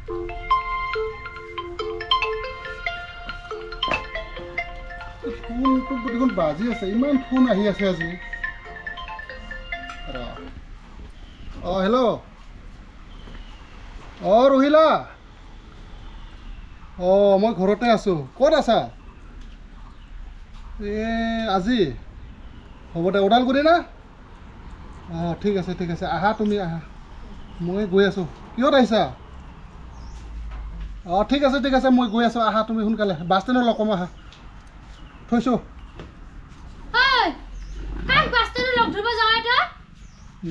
ফোনটো দেখোন বাজি আছে, ইমান ফোন আহি আছে আজি। হেল্ল'। ৰহিলা। মই ঘৰতে আছোঁ। ক'ত আছা? আজি হ'ব দে, ওদালগুৰি না? ঠিক আছে ঠিক আছে, আহা তুমি আহা, মই গৈ আছোঁ। কিহত আহিছা? ঠিক আছে ঠিক আছে, মই গৈ আছোঁ, আহা তুমি সোনকালে। বাছ ষ্টেণ্ডত লগ পাম, আহা। থৈছোঁ।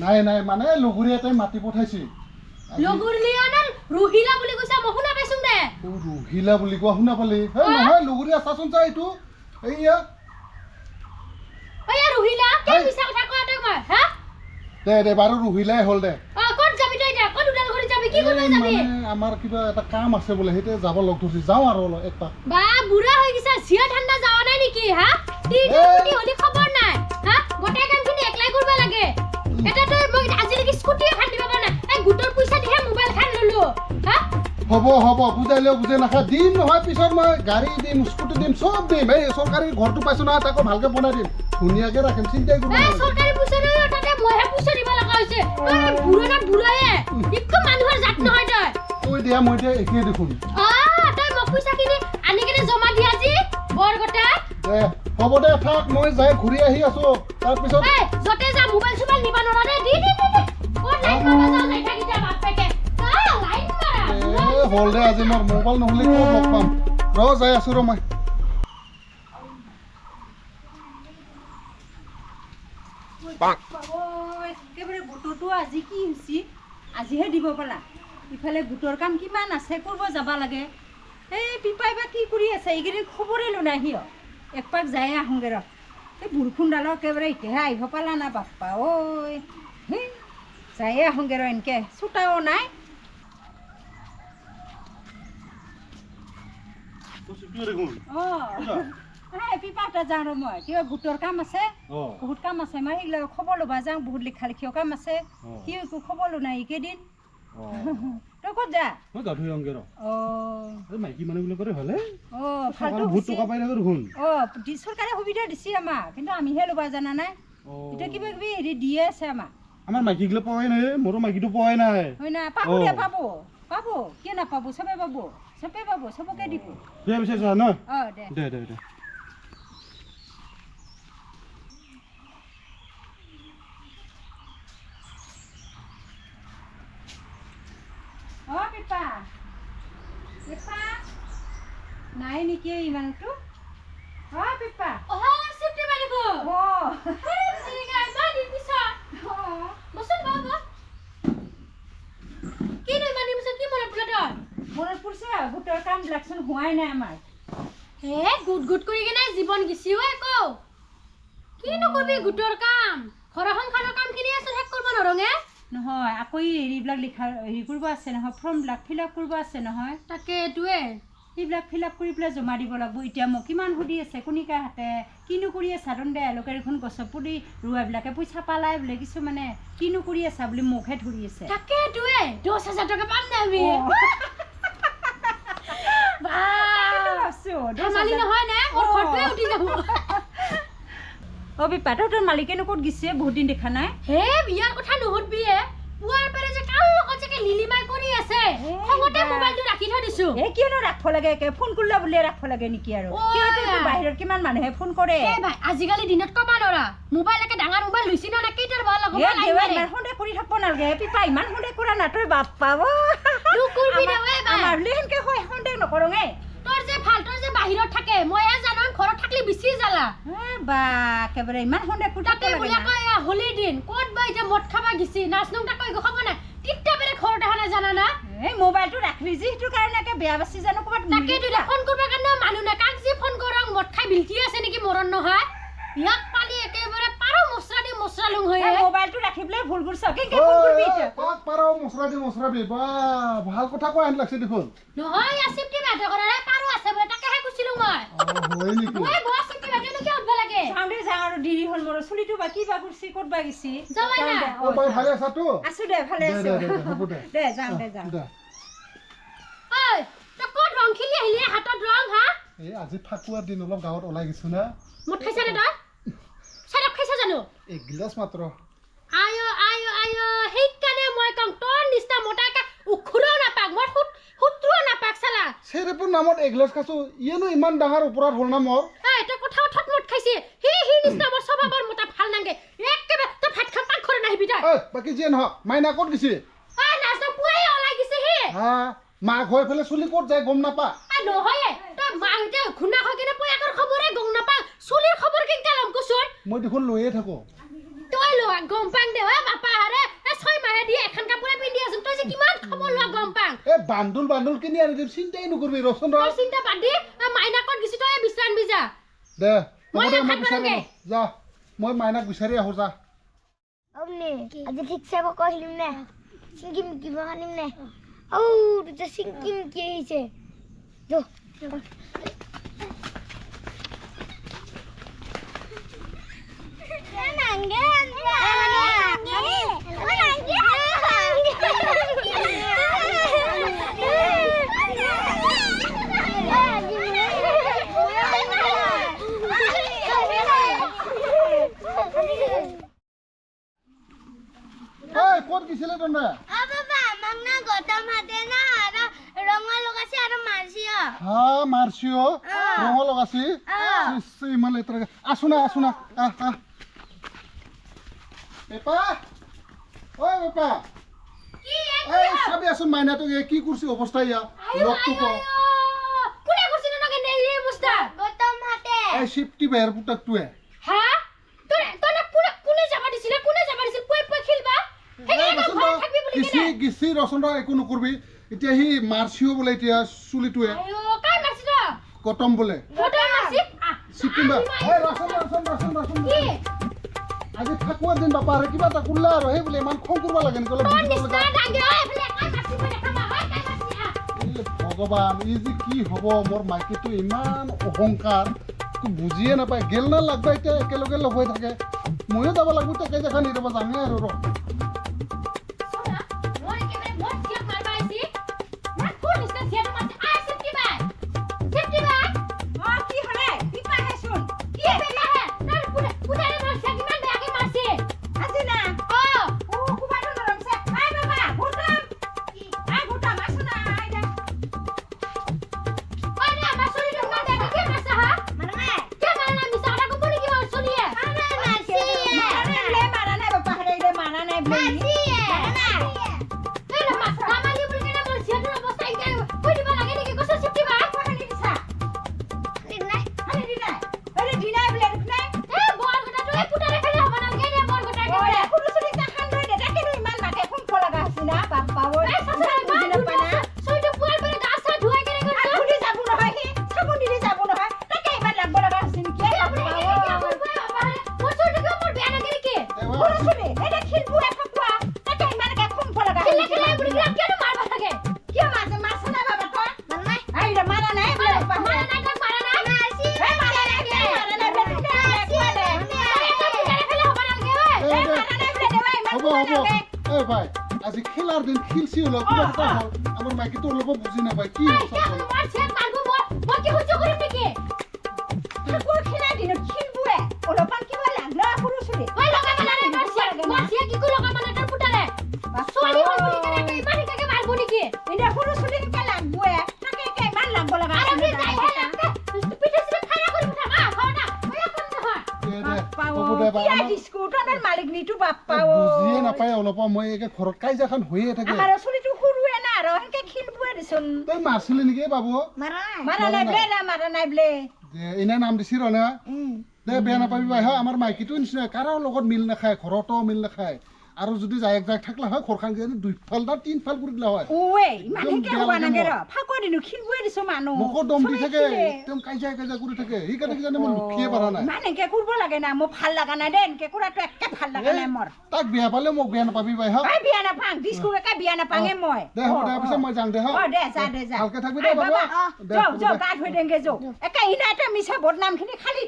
নাই নাই, মানে লগৰী এটাই মাতি পঠাইছে। ৰুহিলা বুলি কৈছা, মই শুনা পাইছো দে। ৰুহিলা বুলি কোৱা শুনা পালি? নহয়, লগৰী আছাচোন চা, এইটো এইয়া ৰুহিলা। কি মিছা কথা কোৱা তই? মই দে বাৰু ৰুহিলাই হ'ল দে। ক'ত যাবি তই এতিয়া? ক'ত ওদালগুৰি যাবি? কি কৰিব যাবি? আমাৰ কিবা এটা কাম আছে বোলে, সেইটোৱে যাব লগ ধৰিছে। যাওঁ আৰু এক পাক। বা বুঢ়া হৈ গৈছা, জিয়া ঠাণ্ডা যাৱা নাই নেকি? হলি খবৰ নাই। গোটেই কামখিনি একলাই কৰিব লাগে। এটা তই মই আজিলৈকে স্কুটিয়ে খান দিব পৰা নাই। এই গোটৰ পইচা দিহে মোবাইল খান ললো। হ'ব বুজাইলেও বুজাই নাখা। দিম নহয়, পিছত মই গাড়ী দিম, স্কুটি দিম, চব দিম। এই চৰকাৰী ঘৰটো পাইছো নহয়, তাকো ভালকে বনাই দিম, ধুনীয়াকে ৰাখিম, চিন্তাই কৰিব নালাগে। চৰকাৰী পইচা লৈ তাতে মইহে পইচা দিব লগা হৈছে। বুঢ়ায়ে একো মানুহৰ জাত নহয় তই। তই দিয়া মই দিয়া একেই দেখোন। তই মোক পইচা কিনি আনি কিনে জমা দিয়া আজি বৰগটা। হ'ব দে, থাক, মই যাই ঘূৰি আহি আছো। তাৰপিছত যতে যা মোবাইল চোবাইল নিবা নোৱাৰা দে। হ'ল দে, আজি মোৰ মোবাইল নহ'লে ক'ত লগ পাম। যাই আছো মই। একেবাৰে গোটৰটো আজি কি হৈছে? আজিহে দিব পালা। ইফালে গোটৰ কাম কিমান আছে, কৰিব যাব লাগে। এই পিপাই বা কি কৰি আছে? এইকেইদিন খবৰে লো নাই সিও। একপাক যাই আহোঁগে ৰ। এই বৰষুণডালৰ একেবাৰে এতিয়াহে আহিব পালা না বাপ্পা ঐ। যাই আহোঁগে ৰ, এনেকৈ চোতাও নাই। পিপাটা যাওঁ ৰ, মই কিবা গোটৰ কাম আছে, বহুত কাম আছে। মই সেইবিলাক খবৰ ল'বা যাওঁ, বহুত লিখা লিখিও কাম আছে। কি একো খবৰ লো নাই এইকেইদিন। তই ক'ত যা? চৰকাৰে সুবিধা দিছে আমাক, কিন্তু আমিহে ল'বা জানা নাই। এতিয়া কিবা কিবি হেৰি দিয়ে আছে আমাক। আমাৰ মাইকীগিলা পোৱাই নাই, মোৰো মাইকীটো পোৱাই নাই। হয় না, পাব দে, পাব কিয় নাপাব? চবে পাব, চবকে দিব। বিয়া বিচাৰিছা ন? দে নাই নেকি ইমানটো? পিপা মনত পৰিছে, গোটৰ কাম বিলাকচোন হোৱাই নাই আমাৰ। গুট কৰি কিনে জীৱন গেছিও একো কিনো কৰিবি। গোটৰ কাম, ঘৰ সংসাৰৰ কাম খিনি আছে, শেষ কৰিব নৰঙে নহয়। আকৌ হেৰিবিলাক হেৰি কৰিব আছে নহয়, ফৰ্মবিলাক ফিল আপ কৰিব আছে নহয়। তাকে এইটোৱে সেইবিলাক ফিল আপ কৰি পেলাই জমা দিব লাগিব। এতিয়া মোক কিমান সুধি আছে, কোনিকা হাতে কিনো কৰি আছা? দে এলোকে দেখোন গছৰ পুলি ৰোৱাবিলাকে পইচা পালাই বোলে, কিছুমানে কিনো কৰি আছা বুলি মুখহে ধৰি আছে। তাকে এইটোৱে 10,000 টকা পাম নে আমি? তোৰ মালিকেনো ক'ত গিছে? বহুত দিন দেখা নাই। বিয়াৰ কথা নুসুধবি। পুৱাৰ পেৰে যে কাৰ লগত যে লিলিমাই কৰি আছে, খঙতে মোবাইলটো ৰাখি থৈ দিছো। কিয়নো ৰাখিব লাগে? ফোন কৰিলে বুলিয়ে ৰাখিব লাগে নেকি? আৰু বাহিৰত কিমান মানুহে ফোন কৰে। আজিকালি দিনত কবা নৰা, মোবাইল একে ডাঙৰ মোবাইল লৈছি না কেইটাৰ ভাল লগাব সন্দেহ কৰি থাকিব নালাগে। পিপা ইমান সন্দেহ কৰা না তই। বাপ্পা সেনকে হয়, সন্দেহ নকৰো। তোৰ যে ভাল, তোৰ যে বাহিৰত থাকে, মই জানো ঘৰত থাকলে বেছি জ্বালা। বা একেবাৰে ইমান সন্দেহ তাতে বোলে কয় হোলীৰ দিন ক'ত বা এতিয়া মদ খাবা গেছি, নাচ নুক তাক খাব নাই, তিকটা পেৰে ঘৰত অহা নাই জানা না। এই মোবাইলটো ৰাখলি যিটো কাৰণে বেয়া বাচি জানো ক'ৰবাত। তাকে দিলে ফোন কৰিব কাৰণে মানুহ নাই, কাক যি ফোন কৰং মদ খাই বিলকি আছে নেকি মৰণ নহয়। ইয়াক পালি একেবাৰে পাৰো মছৰা দি মছৰা লুং হৈ মোবাইলটো ৰাখি পেলাই ভুল কৰিছ। কেনেকে ফোন কৰিবি এতিয়া? কাক পাৰো মছৰা দি বা ভাল কথা কোৱা হেন লাগছে দেখোন। নহয় আসিফটি বাধ্য কৰা নাই, পাৰো আছে বোলে, তাকেহে কৈছিলো মই। হয় নেকি? মই বসিফটি বাধ্য কি উঠব লাগে? সামনে যা আৰু দেৰি হ'ল মোৰ। চুলিটো বা কি বা কৰিছি, ক'ত বা গেছি? যাবাই না। ভালে আছা তো? আছো দে, ভালে আছো। হ'ব দে। দে যাম দে যাম। আহিলি হাতত ৰং হা এই আজি ফাকুৱাৰ দিন অলপ গাঁৱত ওলাই গৈছো না মদ খাইছা নে তই চাৰক খাইছা জানো এক গিলাচ মাত্ৰ আয়ো আয়ো আয়ো সেইকাৰণে মই কম তোৰ নিচিনা মোটাকে উখুৰাও নাপাক মই সূত্ৰও নাপাক চালা চেৰেপুৰ নামত এক গিলাচ খাইছো ইয়েনো ইমান ডাঙৰ ওপৰত হ'ল না মোৰ তই কথা উঠত মদ খাইছে সি নিচিনা মোৰ স্বভাৱৰ মোটা ভাল নাগে একেবাৰে তই ভাত খাম পাকঘৰত নাহিবি তই বাকী যিয়ে নহওক মাইনা ক'ত গৈছে নাচা পুৱাই ওলাই গৈছে সি হা মাক হৈ ফেলে চুলি ক'ত যায় গম নাপা নহয় তই মাহঁতে ঘুণা হৈ কিনে পয়াকৰ খবৰে গম নাপা চুলিৰ খবৰ কেনেকে ল'ম কচোন মই দেখোন লৈয়ে থাকো তই লোৱা গম পাং দে বাপা হাৰে 6 মাহে দিয়ে এখন কাপোৰে পিন্ধি আছোন তই যে কিমান খবৰ লোৱা গম পাং বান্দুল কিনি আনি দিম চিন্তাই নকৰবি ৰচোন তই চিন্তা বাদ দি মাইনাকত গিছি তই বিশ্ৰাম বি যা দে মই মই বিচাৰি যা মই মাইনাক বিচাৰি আহো যা অমনি আজি ঠিকছে বক আহিম নে সিংকিম কিবা খানিম নে ও দুটা সিংকিম কি হইছে যো নাঙ্গে ক'ত গিছিলে তনে বাবা আমাক না গতম হাতে না আর রঙ লগাছে আর মারছিও হা মারছিও ৰঙ লগাছি ইমান লেতেৰা আছো না পেপা ঐ পেপা এই চাবি আছোন মাইনাটোক কি কৰিছে অৱস্থা ইয়া লগটো ক কোনে কৰিছে নকে নেই অৱস্থা গতম হাতে এই শিফটি বেৰ পুতাকটোৱে হা তনে কোনে যাবা দিছিল পই খেলবা গিছি ৰচন একো নকৰবি এতিয়া সি মাৰছিও বোলে এতিয়া চুলিটোৱে কটম বোলে আজি ফাকুৱাৰ দিন বাপা আৰু কিবা এটা কৰিলে আৰু সেই বোলে ইমান খং কৰিব লাগে নেকি অলপ ভগৱান ই যে কি হ'ব মোৰ মাইকীটো ইমান অহংকাৰ তো বুজিয়ে নাপায় গেল না লাগবা এতিয়া একেলগে লগ হৈ থাকে ময়ো যাব লাগিব তাকে দেখা নিদিব জানে আৰু ৰ ভাই আজি খেলাৰ দিন খেলছি হলো কিবা এটা হল আমাৰ মাইকীটো অলপ বুজি নাপায় কি বুজিয়ে নাপায় অলপ মই একে ঘৰত কাইজাখন হৈয়ে থাকে তই মাৰছিলি নেকি বাবু এনে নাম দিছি ৰ দে বেয়া নাপাবি বাই আমাৰ মাইকীটো নিচিনা কাৰো লগত মিল নাখায় ঘৰতো মিল নাখায় আৰু যদি যাই এক থাকলা হয় ঘৰখান দুইফাল না তিনফাল কৰি দিলা হয় মোকো দম দি থাকে একদম কাইজা কৰি থাকে সেইকাৰণে কিজানি মই লুকিয়ে পাৰা নাই তাক বিয়া পালে মোক বেয়া নাপাবি বাই দে হ'ব দে পিছত মই যাম দে ভালকে থাকবি দে বাবা মিছা বদনাম খিনি খালি